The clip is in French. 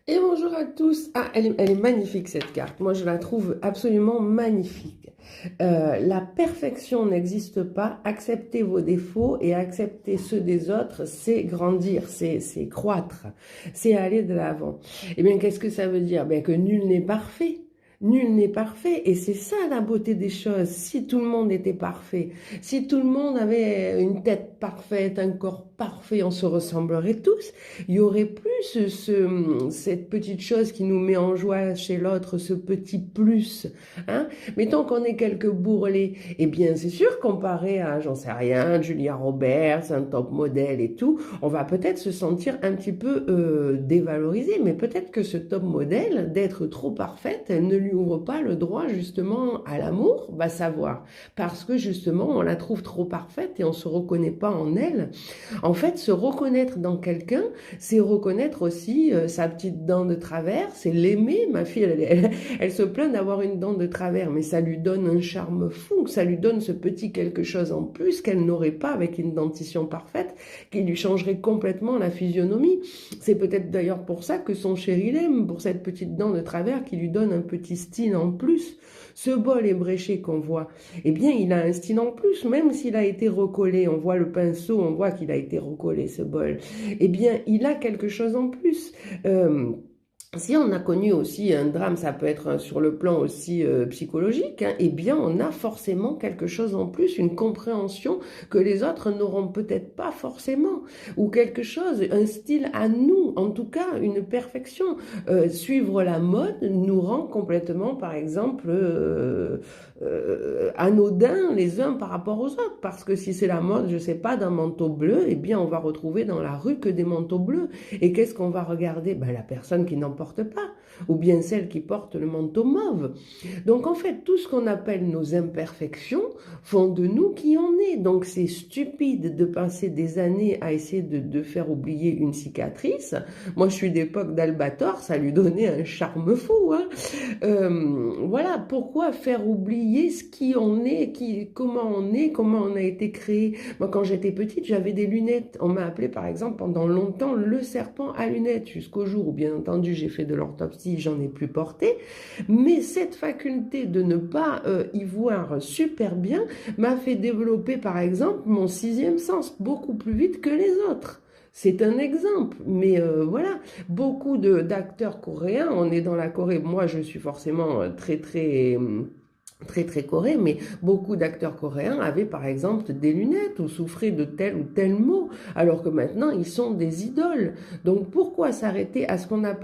Et bonjour à tous. Ah, elle est magnifique cette carte. Moi, je la trouve absolument magnifique. La perfection n'existe pas. Accepter vos défauts et accepter ceux des autres, c'est grandir, c'est croître, c'est aller de l'avant. Eh bien, qu'est-ce que ça veut dire? Bien que nul n'est parfait. Nul n'est parfait et c'est ça la beauté des choses. Si tout le monde était parfait, si tout le monde avait une tête parfaite, un corps parfait, on se ressemblerait tous. Il y aurait plus cette petite chose qui nous met en joie chez l'autre, ce petit plus. Hein? Mettons qu'on est quelques bourrelets, eh bien c'est sûr, comparé à, j'en sais rien, Julia Roberts, un top modèle et tout, on va peut-être se sentir un petit peu dévalorisé, mais peut-être que ce top modèle, d'être trop parfaite, elle ne lui ouvre pas le droit justement à l'amour, va savoir, parce que justement on la trouve trop parfaite et on se reconnaît pas en elle. En fait, se reconnaître dans quelqu'un, c'est reconnaître aussi sa petite dent de travers, c'est l'aimer. Ma fille, elle se plaint d'avoir une dent de travers, mais ça lui donne un charme fou, ça lui donne ce petit quelque chose en plus qu'elle n'aurait pas avec une dentition parfaite, qui lui changerait complètement la physionomie. C'est peut-être d'ailleurs pour ça que son chéri l'aime, pour cette petite dent de travers qui lui donne un petit style en plus. Ce bol ébréché qu'on voit, eh bien, il a un style en plus, même s'il a été recollé. On voit le pinceau, on voit qu'il a été recollé, ce bol. Eh bien, il a quelque chose en plus. Euh, si on a connu aussi un drame, ça peut être sur le plan aussi psychologique, hein, eh bien on a forcément quelque chose en plus, une compréhension que les autres n'auront peut-être pas forcément, ou quelque chose, un style à nous, en tout cas une perfection. Suivre la mode nous rend complètement, par exemple, anodins les uns par rapport aux autres, parce que si c'est la mode, je sais pas, d'un manteau bleu, eh bien on va retrouver dans la rue que des manteaux bleus. Et qu'est-ce qu'on va regarder? Ben, la personne qui n'en porte pas, ou bien celle qui porte le manteau mauve. Donc en fait, tout ce qu'on appelle nos imperfections font de nous qui on est. Donc c'est stupide de passer des années à essayer de faire oublier une cicatrice. Moi, je suis d'époque d'Albator, ça lui donnait un charme fou. Hein. Voilà, pourquoi faire oublier ce qui on est, comment on a été créé. Moi, quand j'étais petite, j'avais des lunettes. On m'a appelé, par exemple, pendant longtemps, le serpent à lunettes, jusqu'au jour où, bien entendu, j'ai fait de l'orthopsie, j'en ai plus porté. Mais cette faculté de ne pas y voir super bien m'a fait développer, par exemple, mon sixième sens beaucoup plus vite que les autres. C'est un exemple, mais voilà, beaucoup d'acteurs coréens, on est dans la Corée, moi je suis forcément très corée, mais beaucoup d'acteurs coréens avaient par exemple des lunettes ou souffraient de tel ou tel mot, alors que maintenant ils sont des idoles. Donc pourquoi s'arrêter à ce qu'on appelle